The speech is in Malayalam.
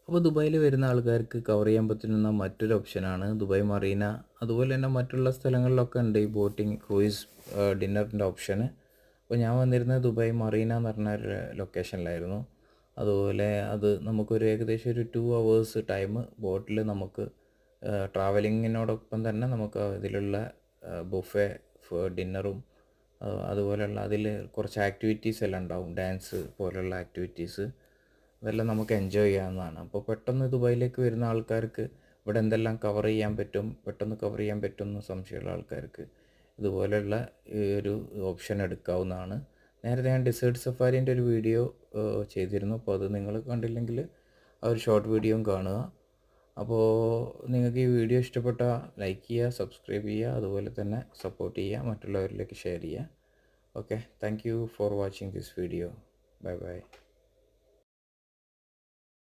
അപ്പോൾ ദുബായിൽ വരുന്ന ആൾക്കാർക്ക് കവർ ചെയ്യാൻ പറ്റുന്ന മറ്റൊരു ഓപ്ഷനാണ് ദുബായ് മറീന. അതുപോലെ തന്നെ മറ്റുള്ള സ്ഥലങ്ങളിലൊക്കെ ഉണ്ട് ഈ ബോട്ടിംഗ്, ക്രൂയിസ്, ഡിന്നറിൻ്റെ ഓപ്ഷന്. അപ്പോൾ ഞാൻ വന്നിരുന്നത് ദുബായ് മറീന എന്ന് പറഞ്ഞ ഒരു ലൊക്കേഷനിലായിരുന്നു. അതുപോലെ അത് നമുക്കൊരു ഏകദേശം ഒരു 2 hours ടൈം ബോട്ടിൽ നമുക്ക് ട്രാവലിങ്ങിനോടൊപ്പം തന്നെ നമുക്ക് അതിലുള്ള ബുഫേ ഡിന്നറും അതുപോലെയുള്ള അതിൽ കുറച്ച് ആക്ടിവിറ്റീസ് എല്ലാം ഉണ്ടാവും, ഡാൻസ് പോലെയുള്ള ആക്ടിവിറ്റീസ്. അതെല്ലാം നമുക്ക് എൻജോയ് ചെയ്യാവുന്നതാണ്. അപ്പോൾ പെട്ടെന്ന് ദുബായിലേക്ക് വരുന്ന ആൾക്കാർക്ക് ഇവിടെ എന്തെല്ലാം കവർ ചെയ്യാൻ പറ്റും, പെട്ടെന്ന് കവർ ചെയ്യാൻ പറ്റുമെന്ന് സംശയമുള്ള ആൾക്കാർക്ക് ഇതുപോലെയുള്ള ഈ ഒരു ഓപ്ഷൻ എടുക്കാവുന്നതാണ്. നേരത്തെ ഞാൻ ഡിസേർട്ട് സഫാരീൻ്റെ ഒരു വീഡിയോ ചെയ്തിരുന്നു. അപ്പോൾ അത് നിങ്ങൾ കണ്ടില്ലെങ്കിൽ ആ ഒരു ഷോർട്ട് വീഡിയോയും കാണുക. അപ്പോൾ നിങ്ങൾക്ക് ഈ വീഡിയോ ഇഷ്ടപ്പെട്ടാൽ ലൈക്ക് ചെയ്യുക, സബ്സ്ക്രൈബ് ചെയ്യുക, അതുപോലെ തന്നെ സപ്പോർട്ട് ചെയ്യുക, മറ്റുള്ളവരിലേക്ക് ഷെയർ ചെയ്യുക. Okay, thank you for watching this video. Bye bye.